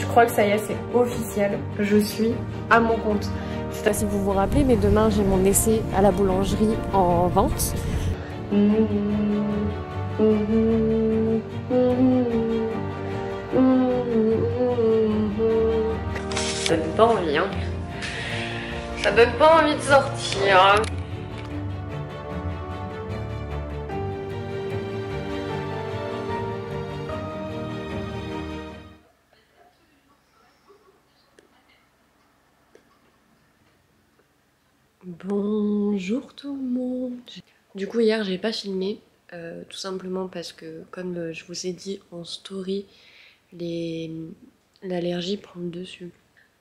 Je crois que ça y est, c'est officiel. Je suis à mon compte. Je sais pas si vous vous rappelez, mais demain j'ai mon essai à la boulangerie en vente. Ça donne pas envie, hein. Ça donne pas envie de sortir. Bonjour tout le monde. Du coup hier j'ai pas filmé, tout simplement parce que comme je vous ai dit en story, l'allergie prend le dessus.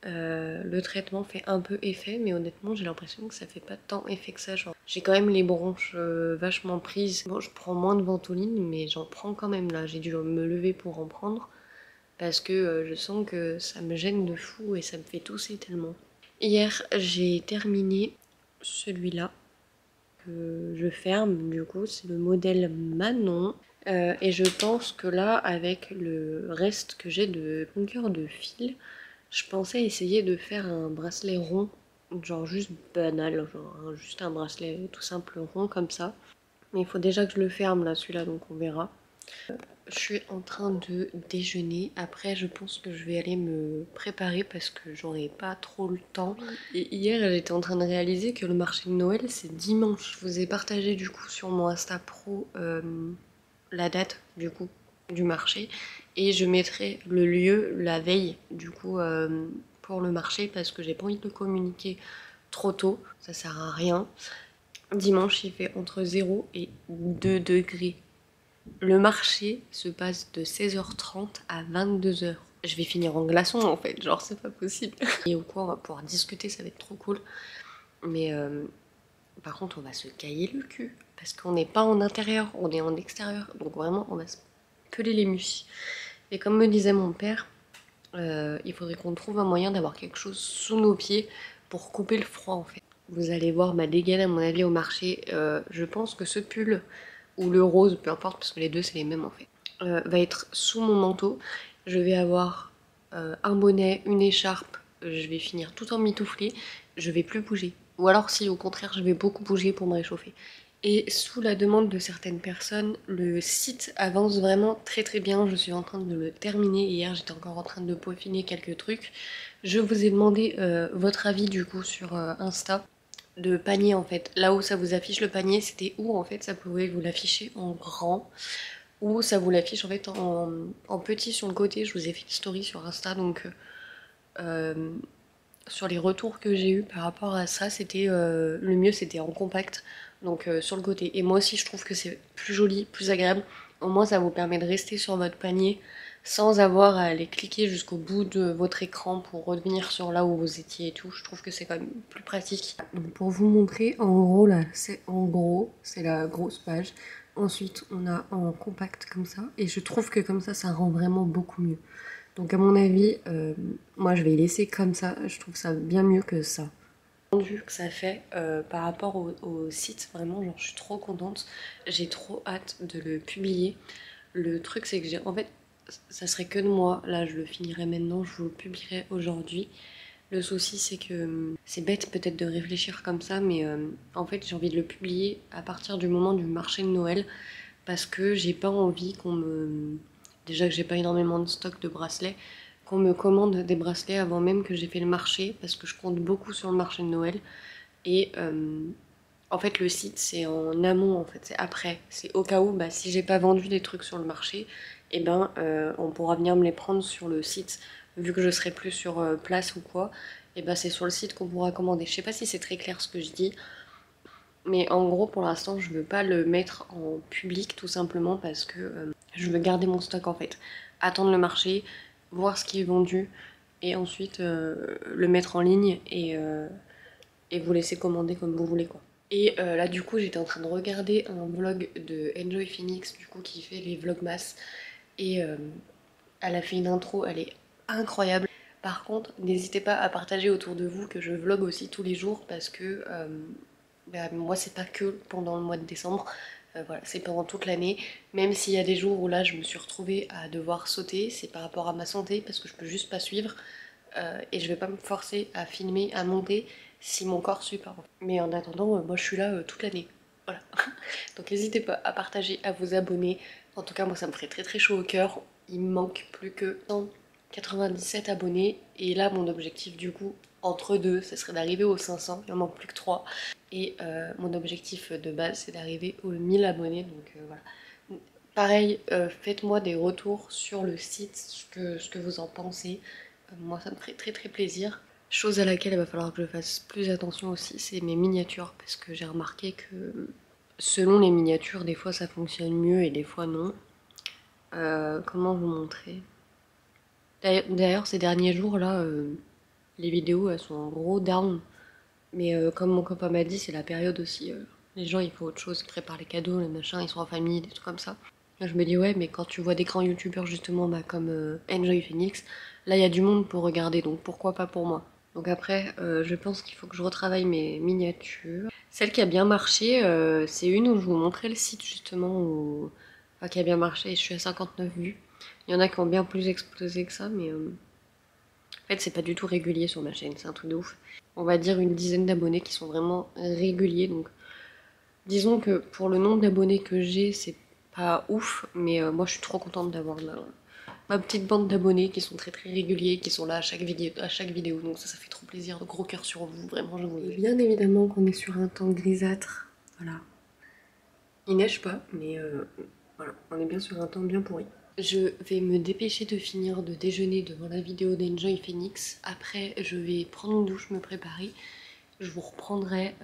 Le traitement fait un peu effet, mais honnêtement j'ai l'impression que ça fait pas tant effet que ça. J'ai quand même les bronches vachement prises. Bon, je prends moins de Ventoline, mais j'en prends quand même là. J'ai dû me lever pour en prendre parce que je sens que ça me gêne de fou et ça me fait tousser tellement. Hier j'ai terminé celui-là que je ferme, du coup c'est le modèle Manon, et je pense que là avec le reste que j'ai de longueur de fil, je pensais essayer de faire un bracelet rond, genre juste banal, genre juste un bracelet tout simple rond comme ça, mais il faut déjà que je le ferme là, celui-là, donc on verra. Je suis en train de déjeuner. Après, je pense que je vais aller me préparer parce que j'aurai pas trop le temps. Et hier, j'étais en train de réaliser que le marché de Noël, c'est dimanche. Je vous ai partagé du coup sur mon Insta Pro la date du coup du marché. Et je mettrai le lieu la veille du coup pour le marché parce que j'ai pas envie de communiquer trop tôt. Ça sert à rien. Dimanche, il fait entre 0 et 2 degrés. Le marché se passe de 16h30 à 22h. Je vais finir en glaçon en fait, genre c'est pas possible. Et au coup on va pouvoir discuter, ça va être trop cool. Mais par contre on va se cailler le cul. Parce qu'on n'est pas en intérieur, on est en extérieur. Donc vraiment on va se peler les muscles. Et comme me disait mon père, il faudrait qu'on trouve un moyen d'avoir quelque chose sous nos pieds pour couper le froid en fait. Vous allez voir ma dégaine à mon avis au marché. Je pense que ce pull ou le rose, peu importe, parce que les deux c'est les mêmes en fait, va être sous mon manteau. Je vais avoir un bonnet, une écharpe, je vais finir tout en mitouflé, je vais plus bouger. Ou alors si au contraire je vais beaucoup bouger pour me réchauffer. Et sous la demande de certaines personnes, le site avance vraiment très très bien. Je suis en train de le terminer. Hier j'étais encore en train de peaufiner quelques trucs. Je vous ai demandé votre avis du coup sur Insta de panier en fait. Là où ça vous affiche le panier, c'était où en fait ça pouvait vous l'afficher en grand ou ça vous l'affiche en fait en petit sur le côté. Je vous ai fait une story sur Insta, donc sur les retours que j'ai eu par rapport à ça, c'était le mieux c'était en compact, donc sur le côté. Et moi aussi je trouve que c'est plus joli, plus agréable. Au moins ça vous permet de rester sur votre panier sans avoir à aller cliquer jusqu'au bout de votre écran pour revenir sur là où vous étiez et tout. Je trouve que c'est quand même plus pratique. Donc pour vous montrer, en gros là, c'est la grosse page. Ensuite on a en compact comme ça, et je trouve que comme ça rend vraiment beaucoup mieux. Donc à mon avis, moi je vais laisser comme ça, je trouve ça bien mieux que ça. Que ça fait par rapport au site, vraiment genre je suis trop contente, j'ai trop hâte de le publier. Le truc c'est que j'ai, en fait ça serait que de moi, là je le finirai maintenant, je vous le publierai aujourd'hui. Le souci c'est que c'est bête peut-être de réfléchir comme ça, mais en fait j'ai envie de le publier à partir du moment du marché de Noël parce que j'ai pas envie qu'on me... Déjà que j'ai pas énormément de stock de bracelets, qu'on me commande des bracelets avant même que j'ai fait le marché, parce que je compte beaucoup sur le marché de Noël. Et en fait le site c'est en amont, en fait c'est après, c'est au cas où bah, si j'ai pas vendu des trucs sur le marché, et ben on pourra venir me les prendre sur le site, vu que je serai plus sur place ou quoi, et ben c'est sur le site qu'on pourra commander. Je sais pas si c'est très clair ce que je dis, mais en gros pour l'instant je veux pas le mettre en public tout simplement parce que je veux garder mon stock en fait, attendre le marché, voir ce qui est vendu et ensuite le mettre en ligne et vous laisser commander comme vous voulez quoi. Et là du coup j'étais en train de regarder un vlog de Enjoy Phoenix du coup qui fait les vlogmas, et elle a fait une intro, elle est incroyable. Par contre n'hésitez pas à partager autour de vous que je vlog aussi tous les jours parce que bah, moi c'est pas que pendant le mois de décembre, Voilà, c'est pendant toute l'année. Même s'il y a des jours où là je me suis retrouvée à devoir sauter, c'est par rapport à ma santé parce que je peux juste pas suivre. Et je vais pas me forcer à filmer, à monter si mon corps suit pas. Mais en attendant, moi je suis là toute l'année. Voilà. Donc n'hésitez pas à partager, à vous abonner. En tout cas, moi ça me ferait très très chaud au cœur. Il me manque plus que 197 abonnés. Et là, mon objectif du coup, entre deux, ce serait d'arriver aux 500. Il en manque plus que 3. Et mon objectif de base, c'est d'arriver aux 1000 abonnés. Donc voilà. Pareil, faites-moi des retours sur le site, ce que vous en pensez. Moi, ça me ferait très très plaisir. Chose à laquelle il va falloir que je fasse plus attention aussi, c'est mes miniatures. Parce que j'ai remarqué que selon les miniatures, des fois ça fonctionne mieux et des fois non. Comment vous montrer? D'ailleurs, ces derniers jours là, les vidéos elles sont en gros down. Mais comme mon copain m'a dit, c'est la période aussi. Les gens ils font autre chose, ils préparent les cadeaux, les machins, ils sont en famille, des trucs comme ça. Et je me dis ouais, mais quand tu vois des grands youtubeurs justement bah, comme Enjoy Phoenix, là il y a du monde pour regarder, donc pourquoi pas pour moi. Donc après, je pense qu'il faut que je retravaille mes miniatures. Celle qui a bien marché, c'est une où je vous montrais le site justement, enfin, qui a bien marché, et je suis à 59 vues. Il y en a qui ont bien plus explosé que ça, mais en fait c'est pas du tout régulier sur ma chaîne, c'est un truc de ouf. On va dire une dizaine d'abonnés qui sont vraiment réguliers, donc disons que pour le nombre d'abonnés que j'ai, c'est pas ouf, mais moi je suis trop contente d'avoir ma petite bande d'abonnés qui sont très très réguliers, qui sont là à chaque vidéo, donc ça fait trop plaisir, de gros cœur sur vous, vraiment je vous le dis. Et bien évidemment qu'on est sur un temps grisâtre, voilà. Il neige pas, mais voilà, on est bien sur un temps bien pourri. Je vais me dépêcher de finir de déjeuner devant la vidéo d'Enjoy Phoenix. Après, je vais prendre une douche, me préparer. Je vous reprendrai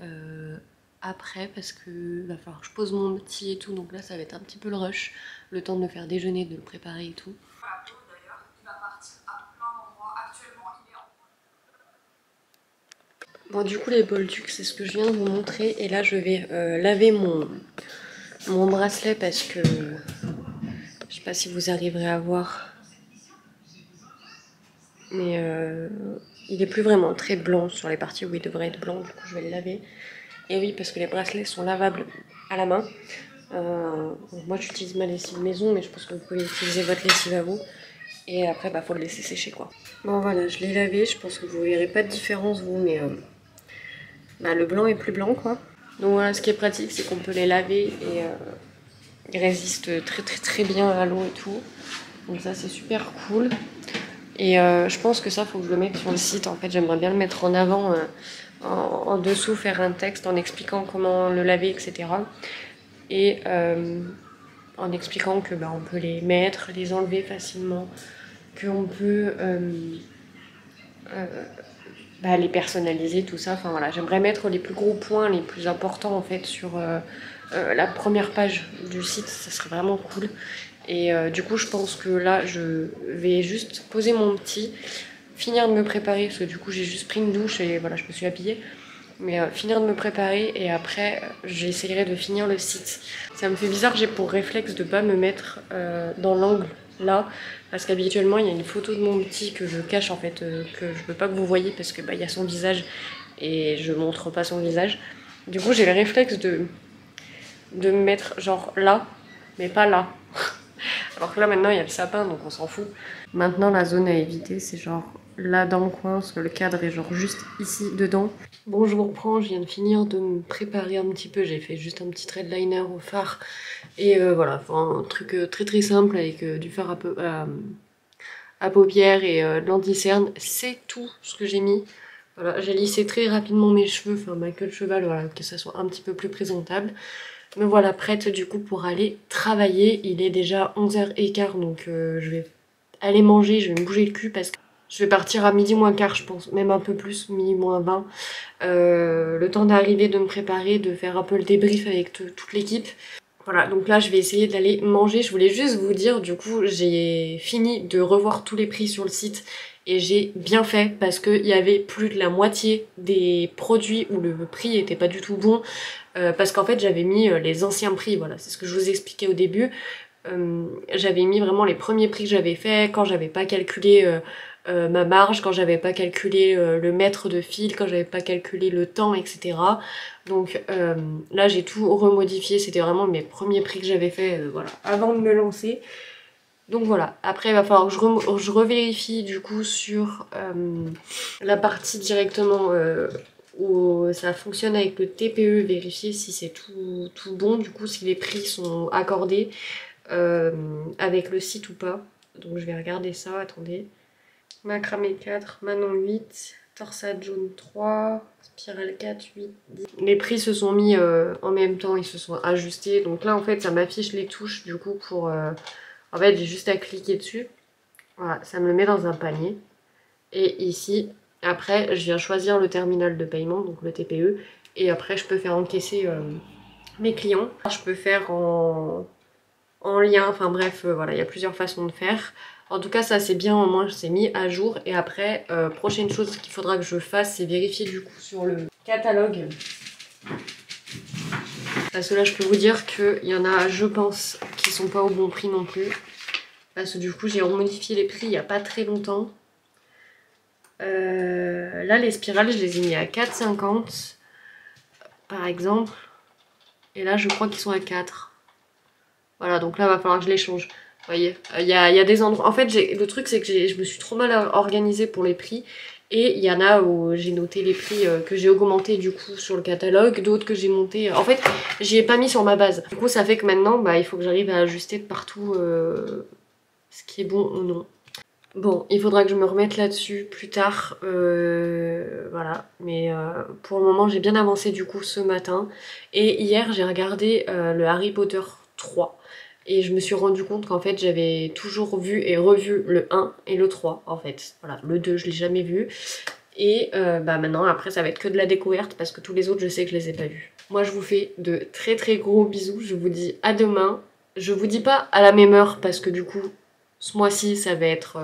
après parce que va falloir que je pose mon petit et tout. Donc là, ça va être un petit peu le rush. Le temps de le faire déjeuner, de le préparer et tout. Bon, du coup, les bolducs, c'est ce que je viens de vous montrer. Et là, je vais laver mon bracelet parce que je sais pas si vous arriverez à voir. Mais il est plus vraiment très blanc sur les parties où il devrait être blanc. Du coup, je vais le laver. Et oui, parce que les bracelets sont lavables à la main. Moi, j'utilise ma lessive maison, mais je pense que vous pouvez utiliser votre lessive à vous. Et après, bah, faut le laisser sécher, quoi. Bon, voilà, je l'ai lavé. Je pense que vous verrez pas de différence, vous, mais bah, le blanc est plus blanc, quoi. Donc voilà, ce qui est pratique, c'est qu'on peut les laver et ils résistent très très très bien à l'eau et tout. Donc ça, c'est super cool. Et je pense que ça, faut que je le mette sur le site. En fait, j'aimerais bien le mettre en avant, en dessous, faire un texte en expliquant comment le laver, etc. Et en expliquant que bah, on peut les mettre, les enlever facilement, qu'on peut bah, les personnaliser, tout ça. Enfin voilà, j'aimerais mettre les plus gros points, les plus importants en fait sur la première page du site. Ça serait vraiment cool. Et du coup, je pense que là, je vais juste poser mon petit, finir de me préparer, parce que du coup, j'ai juste pris une douche et voilà, je me suis habillée. Mais finir de me préparer et après, j'essayerai de finir le site. Ça me fait bizarre, j'ai pour réflexe de pas me mettre dans l'angle là, parce qu'habituellement, il y a une photo de mon petit que je cache en fait, que je veux pas que vous voyez parce que bah, y a son visage et je montre pas son visage. Du coup, j'ai le réflexe de me mettre genre là, mais pas là. Alors que là maintenant il y a le sapin donc on s'en fout. Maintenant la zone à éviter c'est genre là dans le coin parce que le cadre est genre juste ici dedans. Bon je vous reprends, je viens de finir de me préparer un petit peu. J'ai fait juste un petit trait de liner au fard. Et voilà, enfin, un truc très très simple avec du fard à paupières et de l'anti-cerne. C'est tout ce que j'ai mis. Voilà, j'ai lissé très rapidement mes cheveux, enfin ma queue de cheval, voilà, que ça soit un petit peu plus présentable. Me voilà prête du coup pour aller travailler. Il est déjà 11h15 donc je vais aller manger, je vais me bouger le cul parce que je vais partir à midi moins quart je pense, même un peu plus, midi moins 20. Le temps d'arriver, de me préparer, de faire un peu le débrief avec toute l'équipe. Voilà, donc là je vais essayer d'aller manger. Je voulais juste vous dire, du coup j'ai fini de revoir tous les prix sur le site et j'ai bien fait parce qu'il y avait plus de la moitié des produits où le prix était pas du tout bon. Parce qu'en fait j'avais mis les anciens prix, voilà, c'est ce que je vous expliquais au début. J'avais mis vraiment les premiers prix que j'avais fait quand j'avais pas calculé ma marge, quand j'avais pas calculé le mètre de fil, quand j'avais pas calculé le temps, etc. Donc là j'ai tout remodifié, c'était vraiment mes premiers prix que j'avais fait voilà, avant de me lancer. Donc voilà, après il va falloir que je revérifie du coup sur la partie directement où ça fonctionne avec le TPE, vérifier si c'est tout bon, du coup si les prix sont accordés avec le site ou pas. Donc je vais regarder ça, attendez. Macramé 4, Manon 8, torsade jaune 3, spirale 4, 8, 10. Les prix se sont mis en même temps, ils se sont ajustés. Donc là en fait ça m'affiche les touches du coup pour... En fait j'ai juste à cliquer dessus. Voilà, ça me le met dans un panier. Et ici, après je viens choisir le terminal de paiement, donc le TPE. Et après je peux faire encaisser mes clients. Je peux faire en lien, enfin bref, voilà, il y a plusieurs façons de faire. En tout cas, ça c'est bien, au moins c'est mis à jour. Et après, prochaine chose qu'il faudra que je fasse, c'est vérifier du coup sur le catalogue. Parce que là, je peux vous dire qu'il y en a, je pense, qui sont pas au bon prix non plus. Parce que du coup, j'ai remodifié les prix il n'y a pas très longtemps. Là, les spirales, je les ai mis à 4,50 par exemple. Et là, je crois qu'ils sont à 4. Voilà, donc là, il va falloir que je les change. Vous voyez, il y a des endroits... En fait, le truc, c'est que je me suis trop mal organisée pour les prix. Et il y en a où j'ai noté les prix que j'ai augmenté du coup sur le catalogue. D'autres que j'ai monté... En fait, j'y ai pas mis sur ma base. Du coup, ça fait que maintenant, bah, il faut que j'arrive à ajuster de partout ce qui est bon ou non. Bon, il faudra que je me remette là-dessus plus tard, voilà. Mais pour le moment, j'ai bien avancé du coup ce matin. Et hier, j'ai regardé le Harry Potter 3. Et je me suis rendu compte qu'en fait, j'avais toujours vu et revu le 1 et le 3, en fait. Voilà, le 2, je l'ai jamais vu. Et bah maintenant, après, ça va être que de la découverte parce que tous les autres, je sais que je les ai pas vus. Moi, je vous fais de très très gros bisous. Je vous dis à demain. Je vous dis pas à la même heure parce que du coup... Ce mois-ci, ça va être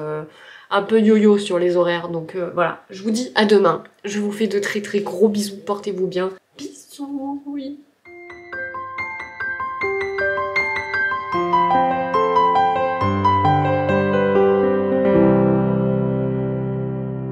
un peu yo-yo sur les horaires. Donc voilà, je vous dis à demain. Je vous fais de très très gros bisous. Portez-vous bien. Bisous, oui.